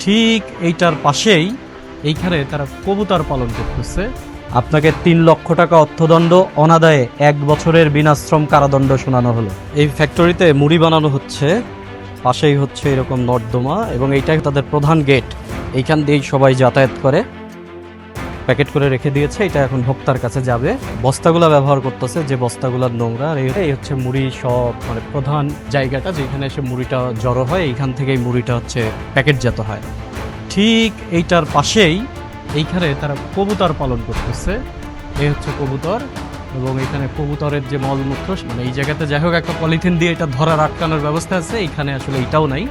ঠিক এইটার পাশেই এইখানে তারা কবুতর পালন করতেছে। আপনাকে ৩ লক্ষ টাকা অর্থদণ্ড, অনাদায়ে ১ বছরের বিনাশ্রম কারাদণ্ড শোনানো হলো। এই ফ্যাক্টরিতে মুড়ি বানানো হচ্ছে, পাশেই হচ্ছে এরকম নর্দমা এবং এইটাই তাদের প্রধান গেট। এইখান দিয়েই সবাই যাতায়াত করে। প্যাকেট করে রেখে দিয়েছে, এটা এখন ভোক্তার কাছে যাবে। বস্তাগুলা ব্যবহার করতেছে, যে বস্তাগুলার নোংরা। আর এই হচ্ছে মুড়ি সব মানে প্রধান জায়গাটা যেখানে এসে মুড়িটা জড়ো হয়, এইখান থেকেই মুড়িটা হচ্ছে প্যাকেটজাত হয়। ঠিক এইটার পাশেই এইখানে তারা কবুতর পালন করতেছে। এই হচ্ছে কবুতর এবং এখানে কবুতরের যে মলমূত্র, মানে এই জায়গাতে যাই হোক একটা পলিথিন দিয়ে এটা ধরার আটকানোর ব্যবস্থা আছে, এইখানে আসলে এইটাও নাই।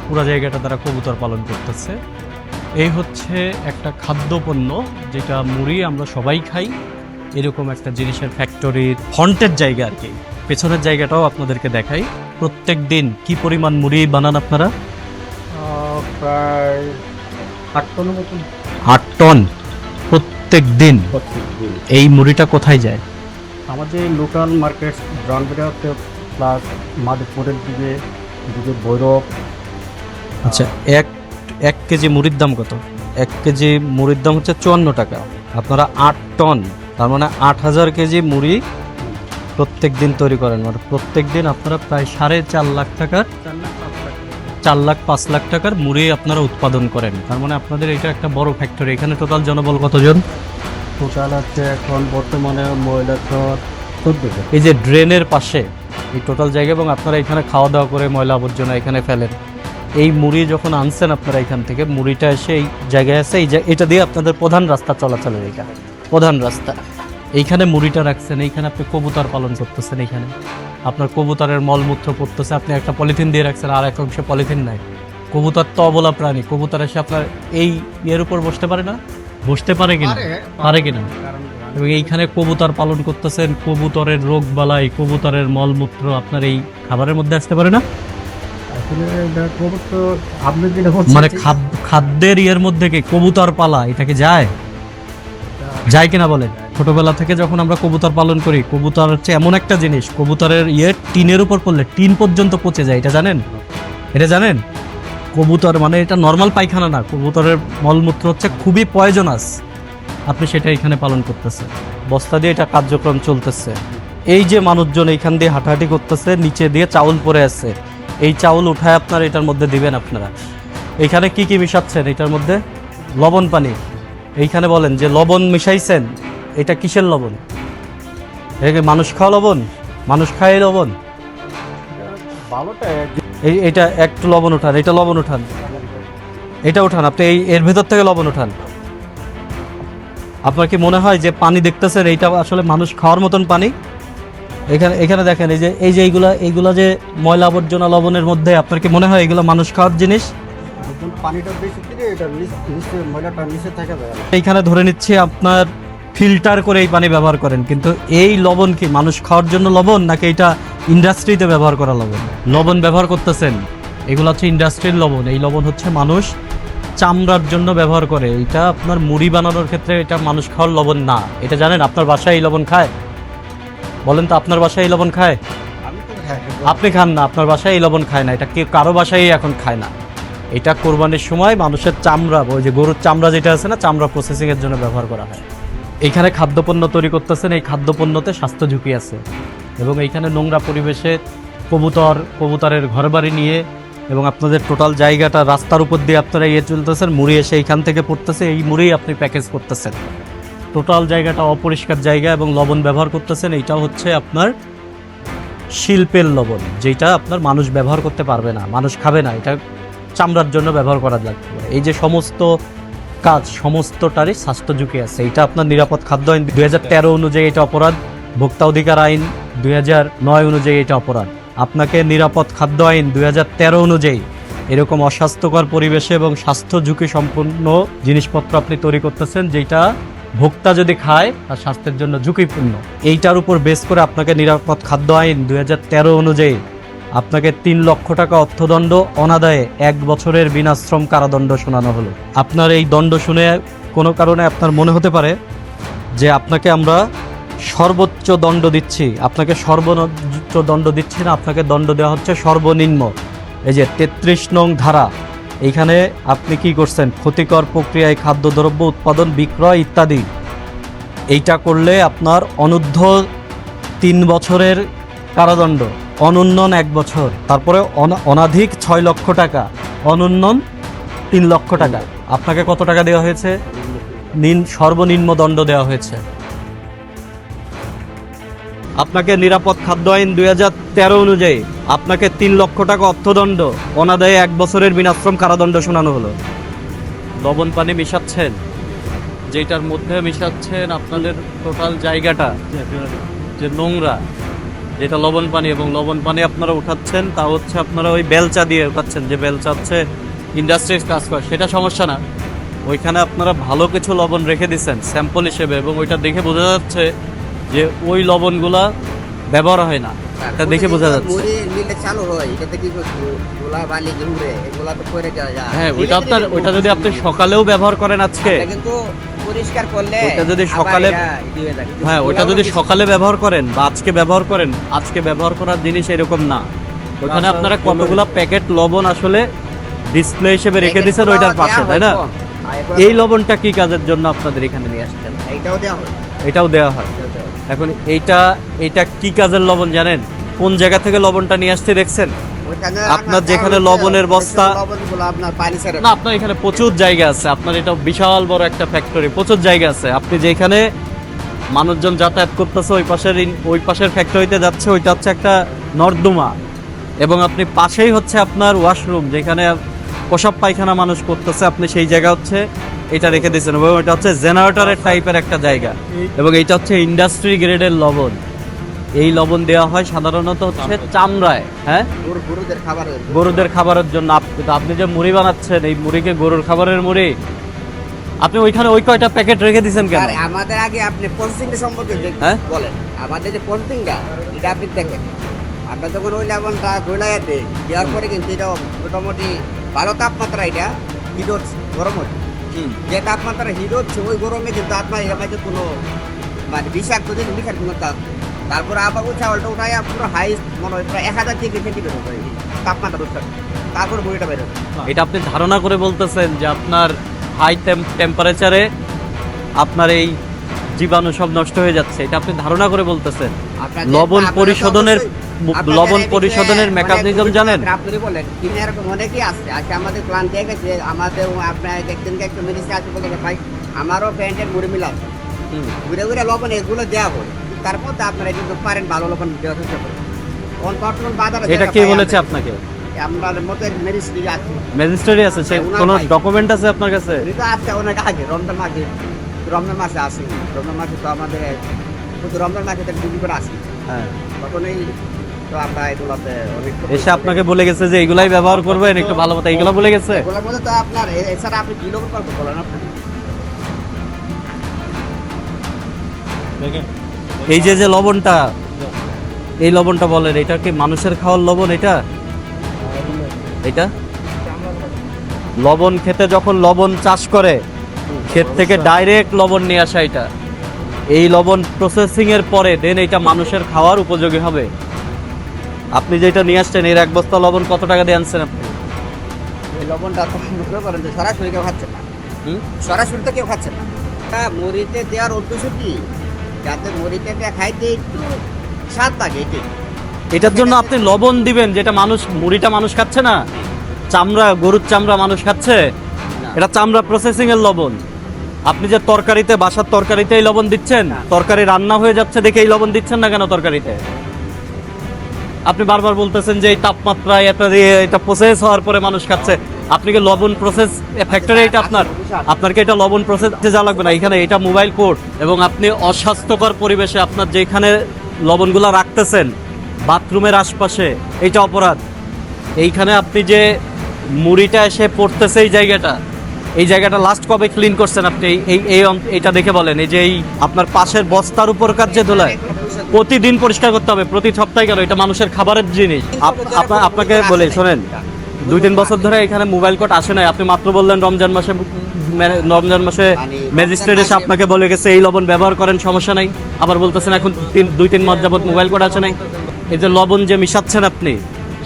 পুরো জায়গাটা তারা কবুতর পালন করতেছে। এই হচ্ছে একটা খাদ্যপণ্য যেটা মুড়ি আমরা সবাই খাই, এরকম একটা জিনিসের ফ্যাক্টরির ফ্রন্টের জায়গা আর কি। পেছনের জায়গাটাও আপনাদেরকে দেখাই। প্রত্যেক দিন কি পরিমাণ মুড়ি বানান আপনারা? প্রায় ৮ টনের মতন। ৮ টন প্রত্যেক দিন। এই মুড়িটা কোথায় যায়? আমাদের লোকাল মার্কেট ব্রাউনবেড়াতে প্লাস মাধবপুরের দিকে ভৈরব। আচ্ছা, এক কেজি মুড়ির দাম কত? 1 কেজি মুড়ির দাম হচ্ছে ৫৪ টাকা। আপনারা ৮ টন, তার মানে ৮,০০০ কেজি মুড়ি প্রত্যেক দিন তৈরি করেন। মানে প্রত্যেক দিন আপনারা প্রায় ৪.৫ লাখ টাকার ৪,৫ লাখ টাকার মুড়ি আপনারা উৎপাদন করেন। তার মানে আপনাদের এটা একটা বড় ফ্যাক্টরি। এখানে টোটাল জনবল কতজন? টোটাল হচ্ছে এখন বর্তমানে মহিলা ১৪জন। এই যে ড্রেনের পাশে এই টোটাল জায়গা, এবং আপনারা এখানে খাওয়া দাওয়া করে ময়লা আবর্জনা এখানে ফেলেন। এই মুড়ি যখন আনছেন আপনারা এখান থেকে, মুড়িটা এসে এই জায়গায় আছে, এটা দিয়ে আপনাদের প্রধান রাস্তা চলাচলের, এইটা প্রধান রাস্তা। এইখানে মুড়িটা রাখছেন, এইখানে আপনি কবুতর পালন করতেছেন, এইখানে আপনার কবুতরের মলমূত্র পড়তেছে, আপনি একটা পলিথিন দিয়ে রাখছেন, আর এক অংশে পলিথিন নাই। কবুতর তো অবলা প্রাণী, কবুতর এসে আপনার এই ইয়ের উপর বসতে পারে না? বসতে পারে কিনা? পারে কিনা? এবং এইখানে কবুতর পালন করতেছেন, কবুতরের রোগ বালাই, কবুতরের মলমূত্র আপনার এই খাবারের মধ্যে আসতে পারে না? মানে খাদ্যের ইয়ের মধ্যে কি কবুতর পালা এটাকে যায় কিনা বলেন? ছোটবেলা থেকে যখন আমরা কবুতর পালন করি, কবুতর হচ্ছে এমন একটা জিনিস, কবুতরের টিনের উপর পড়লে টিন পর্যন্ত পচে যায়। এটা জানেন? কবুতর মানে এটা নর্মাল পায়খানা না, কবুতরের মলমূত্র হচ্ছে খুবই পয়জনাস। আপনি সেটা এখানে পালন করতেছেন, বস্তা দিয়ে এটা কার্যক্রম চলতেছে। এই যে মানুষজন এইখান দিয়ে হাঁটাহাঁটি করতেছে, নিচে দিয়ে চাউল পড়ে আছে, এই চাউল উঠায় আপনারা এটার মধ্যে দিবেন। আপনারা এইখানে কি কি মিশাচ্ছেন? এটার মধ্যে লবণ পানি। এইখানে বলেন যে লবণ মিশাইছেন, এটা কিসের লবণ? এটা মানুষ খাওয়া লবণ? মানুষ খায় লবণ? এইটা একটু লবণ উঠান, এটা লবণ উঠান, এটা উঠান, আপনি এর ভেতর থেকে লবণ উঠান। আপনার কি মনে হয় যে পানি দেখতেছেন এইটা আসলে মানুষ খাওয়ার মতন পানি? এখানে দেখেন, এই যে এইগুলা যে ময়লা আবর্জনা লবণের মধ্যে, আপনার কি মনে হয় এগুলো মানুষ খাওয়ার জিনিস? এইখানে ধরে নিচ্ছি আপনার ফিল্টার করে এই পানি ব্যবহার করেন, কিন্তু এই লবণ কি মানুষ খাওয়ার জন্য লবণ, নাকি এটা ইন্ডাস্ট্রিতে ব্যবহার করা লবণ? লবণ ব্যবহার করতেছেন, এগুলো হচ্ছে ইন্ডাস্ট্রির লবণ। এই লবণ হচ্ছে মানুষ চামড়ার জন্য ব্যবহার করে। এটা আপনার মুড়ি বানানোর ক্ষেত্রে এটা মানুষ খাওয়ার লবণ না। এটা জানেন? আপনার বাসায় এই লবণ খায়? বলেন তো, আপনার বাসায় এই লবণ খায়? আপনি খান না, আপনার বাসায় এই লবণ খায় না, এটা কেউ কারো বাসায় এখন খায় না। এটা কোরবানির সময় মানুষের চামড়া, ওই যে গরুর চামড়া যেটা আছে না, চামড়া প্রসেসিং এর জন্য ব্যবহার করা হয়। এইখানে খাদ্যপণ্য তৈরি করতেছেন, এই খাদ্যপণ্যতে স্বাস্থ্য ঝুঁকি আছে। এবং এইখানে নোংরা পরিবেশে কবুতরের ঘরবাড়ি নিয়ে, এবং আপনাদের টোটাল জায়গাটা রাস্তার উপর দিয়ে আপনারা চলতেছেন, মুড়ি এসে এইখান থেকে পড়তেছে, এই মুড়ি আপনি প্যাকেজ করতেছেন। টোটাল জায়গাটা অপরিষ্কার জায়গা এবং লবণ ব্যবহার করতেছেন। এইটা হচ্ছে আপনার শিল্পের লবণ, যেটা আপনার মানুষ ব্যবহার করতে পারবে না, মানুষ খাবে না, এটা চামড়ার জন্য ব্যবহার করা লাগবে। এই যে সমস্ত কাজ, সমস্তটারই স্বাস্থ্য ঝুঁকি আছে। এটা আপনার নিরাপদ খাদ্য আইন ২০১৩ অনুযায়ী এটা অপরাধ, ভোক্তা অধিকার আইন ২০০৯ অনুযায়ী এটা অপরাধ। আপনাকে নিরাপদ খাদ্য আইন ২০১৩ অনুযায়ী এরকম অস্বাস্থ্যকর পরিবেশে এবং স্বাস্থ্য ঝুঁকি সম্পন্ন জিনিসপত্র আপনি তৈরি করতেছেন, যেটা ভোক্তা যদি খায় তার স্বাস্থ্যের জন্য ঝুঁকিপূর্ণ। এইটার উপর বেস করে আপনাকে নিরাপদ খাদ্য আইন ২০১৩ অনুযায়ী আপনাকে ৩ লক্ষ টাকা অর্থদণ্ড, অনাদায়ে ১ বছরের বিনাশ্রম কারাদণ্ড শোনানো হলো। আপনার এই দণ্ড শুনে কোনো কারণে আপনার মনে হতে পারে যে আপনাকে আমরা সর্বোচ্চ দণ্ড দিচ্ছি। আপনাকে সর্বোচ্চ দণ্ড দিচ্ছি না, আপনাকে দণ্ড দেওয়া হচ্ছে সর্বনিম্ন। এই যে ৩৩ নং ধারা এইখানে আপনি কি করছেন? ক্ষতিকর প্রক্রিয়ায় খাদ্যদ্রব্য উৎপাদন, বিক্রয় ইত্যাদি। এইটা করলে আপনার অনূর্ধ্ব 3 বছরের কারাদণ্ড, অনুন্নন 1 বছর, তারপরে অনাধিক 6 লক্ষ টাকা, অনুন্নন 3 লক্ষ টাকা। আপনাকে কত টাকা দেওয়া হয়েছে? সর্বনিম্ন দণ্ড দেওয়া হয়েছে। আপনাকে নিরাপদ খাদ্য আইন 2013 অনুযায়ী আপনাকে 3 লক্ষ টাকা অর্থদণ্ড, অনাদায়ে 1 বছরের বিনাশ্রম কারাদণ্ড শোনানো হলো। লবণ পানি মিশাচ্ছেন, যেটার মধ্যে মিশাচ্ছেন আপনাদের টোটাল জায়গাটা যে নোংরা, যেটা লবণ পানি, এবং লবণ পানি আপনারা উঠাচ্ছেন তা হচ্ছে আপনারা ওই বেলচা দিয়ে উঠাচ্ছেন, যে বেলচা হচ্ছে ইন্ডাস্ট্রিজ কাজ করে, সেটা সমস্যা না। ওইখানে আপনারা ভালো কিছু লবণ রেখে দিচ্ছেন স্যাম্পল হিসেবে, এবং ওইটা দেখে বোঝা যাচ্ছে যে ওই লবণগুলা ব্যবহার হয় না, এটা দেখে বোঝা যাচ্ছে। হ্যাঁ, ওইটা যদি আপনি সকালেও ব্যবহার করেন আজকে, পরিষ্কার করলে ওইটা যদি সকালে, হ্যাঁ ওইটা যদি সকালে ব্যবহার করেন বা আজকে ব্যবহার করেন, আজকে ব্যবহার করার জিনিস এরকম না। ওইখানে আপনারা কতগুলা প্যাকেট লবণ আসলে ডিসপ্লে হিসেবে রেখে দিয়েছেন ওইটার পাশে, তাই না? এই লবণটা কি কাজের জন্য আপনাদের এখানে নিয়ে আসছেন? এটাও দেওয়া হয়। এখন এইটা কি কাজের লবণ জানেন? কোন জায়গা থেকে লবণটা নিয়ে আসতে দেখছেন? আপনার যেখানে লবণের বস্তা না, আপনার এখানে প্রচুর জায়গা আছে, আপনার এটা বিশাল বড় একটা ফ্যাক্টরি, প্রচুর জায়গা আছে। আপনি যেখানে মানুষজন যাতায়াত করতেছে ওই পাশের ফ্যাক্টরিতে যাচ্ছে, ওইটা হচ্ছে একটা নর্দমা, এবং আপনি পাশেই হচ্ছে আপনার ওয়াশরুম, যেখানে প্রসাব পায়খানা মানুষ করতেছে, আপনি সেই জায়গা হচ্ছে এটা রেখে দিয়েছেন, এবং এটা হচ্ছে জেনারেটরের টাইপের একটা জায়গা, এবং এইটা হচ্ছে ইন্ডাস্ট্রি গ্রেডের লবণ। এই লবণ দেওয়া হয় সাধারণত হচ্ছে চামড়ায়, হ্যাঁ, গরুদের খাবারের জন্য। আপনি যে মুড়ি বানাচ্ছেন, এই মুড়িকে গরুর খাবারের মুড়ি, আপনি ওইখানে ওই কয়টা প্যাকেট রেখে দিয়েছেন কেন? আমাদের আগে আপনি পলিথিনটা সম্পর্কে বলেন, আমাদের যে পলিথিনটা এটা আপনি দেখেন, আপনার যখন ওই লবণটা গোলায় দেওয়ার পরে কিন্তু এটা মোটামুটি ভালো তাপমাত্রা, এটা হিট হচ্ছে, গরম হচ্ছে, যে তাপমাত্রা হিট হচ্ছে ওই গরমে কিন্তু আপনার এর মাঝে কোনো মানে বিষাক্ত জিনিস মিশার কোনো তারপরে আবার ওই চাউলটা উঠাই পুরো হাই মনে হয় প্রায় 1000 ডিগ্রি সেন্টিগ্রেড করে তাপমাত্রা উঠছে, তারপরে বইটা বেরোবে। এটা আপনি ধারণা করে বলতেছেন যে আপনার হাই টেম্পারেচারে আপনার এই জীবাণু সব নষ্ট হয়ে যাচ্ছে, এটা আপনি ধারণা করে বলতেছেন। লবণ পরিশোধনের মেকানিজম জানেন? আপনি বলেন কিনে এরকম অনেকেই আছে, আজকে আমাদের প্ল্যান দিয়ে গেছে, আমাদের আপনার একদিনকে একটা মেডিসিন আছে বলে ভাই আমারও প্যান্টের মুড়ি মিল আছে, ঘুরে ঘুরে লবণ এগুলো দেওয়া হয়, তারপর আপনারা কিন্তু পারেন ভালো লবণ দেওয়ার চেষ্টা করেন। বর্তমান বাজারে এটা কে বলেছে আপনাকে? আমার মতে মেডিসিন আছে, ম্যাজিস্ট্রেট আছে, সে কোনো ডকুমেন্ট আছে আপনার কাছে? এটা আছে অনেক আগে, রমজান মাসে আসি, রমজান মাসে তো আমাদের রমজান মাসে ডিউটি করে আসি, হ্যাঁ, তখনই তো আমরা এগুলোতে অনেক এসে আপনাকে বলে গেছে যে এগুলাই ব্যবহার করবেন, একটু ভালো মতো এইগুলো বলে গেছে। এগুলোর মধ্যে তো আপনার এছাড়া আপনি কি লোক করতে বলেন আপনি? এই যে লবণটা, এই লবণটা বলেন, এটা কি মানুষের খাওয়ার লবণ? এটা লবণ খেতে যখন লবণ চাষ করে ক্ষেত থেকে ডাইরেক্ট লবণ নিয়ে আসা, এটা এই লবণ প্রসেসিং এর পরে দেন এটা মানুষের খাওয়ার উপযোগী হবে। আপনি যেটা নিয়ে আসছেন এর 1 বস্তা লবণ কত টাকা দিয়ে আনছেন আপনি? এই লবণটা তো মনে করেন যে সরাসরি কেউ খাচ্ছে না, সরাসরি তো কেউ খাচ্ছে না। মুড়িতে দেওয়ার উদ্দেশ্য কি? যাতে মুড়িতে খাইতে একটু স্বাদ লাগে, এটার জন্য আপনি লবণ দিবেন, যেটা মুড়িটা মানুষ খাচ্ছে না, চামড়া, গরুর চামড়া মানুষ খাচ্ছে, এটা চামড়া প্রসেসিং এর লবণ। আপনি যে তরকারিতে, বাসার তরকারিতে এই লবণ দিচ্ছেন, তরকারি রান্না হয়ে যাচ্ছে দেখে এই লবণ দিচ্ছেন না কেন তরকারিতে? আপনি বারবার বলতেছেন যে এই তাপমাত্রায় এটা প্রসেস হওয়ার পরে মানুষ খাচ্ছে। আপনি কি লবণ প্রসেস ফ্যাক্টরি, এটা আপনাকে এটা লবণ প্রসেস যাওয়া লাগবে না, এখানে এটা মোবাইল কোর্ট। এবং আপনি অস্বাস্থ্যকর পরিবেশে আপনার যেখানে লবণগুলা রাখতেছেন বাথরুমের আশপাশে, এটা অপরাধ। এইখানে আপনি যে মুড়িটা এসে পড়তেছে এই জায়গাটা লাস্ট কবে ক্লিন করছেন আপনি? এইটা দেখে বলেন। এই যে এই আপনার পাশের বস্তার উপরকার যে ধুলায়, প্রতিদিন পরিষ্কার করতে হবে, প্রতি সপ্তাহে গেল, এটা মানুষের খাবারের জিনিস। আপনাকে বলে শোনেন, 2-3 বছর ধরে এখানে মোবাইল কোর্ট আসে নাই। আপনি মাত্র বললেন রমজান মাসে ম্যাজিস্ট্রেট এসে আপনাকে বলে গেছে এই লবণ ব্যবহার করেন, সমস্যা নাই। আবার বলতেছেন এখন 2-3 মাস যাবত মোবাইল কোর্ট আসে নাই। এই যে লবণ যে মিশাচ্ছেন আপনি,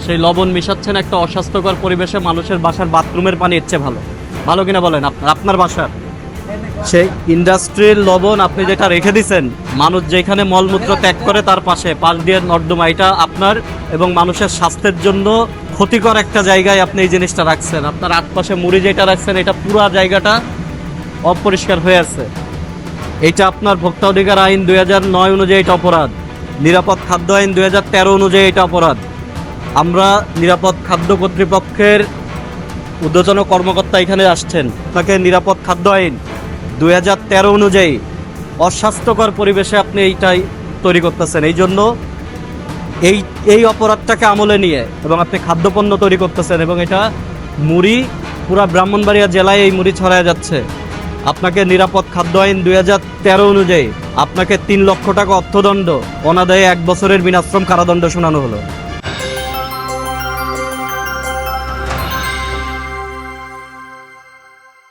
সেই লবণ মিশাচ্ছেন একটা অস্বাস্থ্যকর পরিবেশে, মানুষের বাসার বাথরুমের পানি ইচ্ছে ভালো ভালো কিনা বলেন, আপনার বাসার সেই ইন্ডাস্ট্রির লবণ আপনি যেটা রেখে দিছেন, মানুষ যেখানে মলমূত্র ত্যাগ করে তার পাশ দিয়ে নর্দমা, এটা আপনার এবং মানুষের স্বাস্থ্যের জন্য ক্ষতিকর একটা জায়গায় আপনি এই জিনিসটা রাখছেন। আপনার আশপাশে মুড়ি যেটা রাখছেন, এটা পুরো জায়গাটা অপরিষ্কার হয়ে আছে। এটা আপনার ভোক্তা অধিকার আইন 2009 অনুযায়ী এটা অপরাধ, নিরাপদ খাদ্য আইন 2013 অনুযায়ী এটা অপরাধ। আমরা নিরাপদ খাদ্য কর্তৃপক্ষের ঊর্ধ্বতন কর্মকর্তা এখানে আসছেন, আপনাকে নিরাপদ খাদ্য আইন 2013 অনুযায়ী অস্বাস্থ্যকর পরিবেশে আপনি এইটাই তৈরি করতেছেন। এই জন্য এই অপরাধটাকে আমলে নিয়ে এবং আপনি খাদ্যপণ্য তৈরি করতেছেন এবং এটা মুড়ি পুরা ব্রাহ্মণবাড়িয়া জেলায় এই মুড়ি ছড়ায় যাচ্ছে। আপনাকে নিরাপদ খাদ্য আইন 2013 অনুযায়ী আপনাকে 3 লক্ষ টাকা অর্থদণ্ড, অনাদায়ে 1 বছরের বিনাশ্রম কারাদণ্ড শোনানো হলো।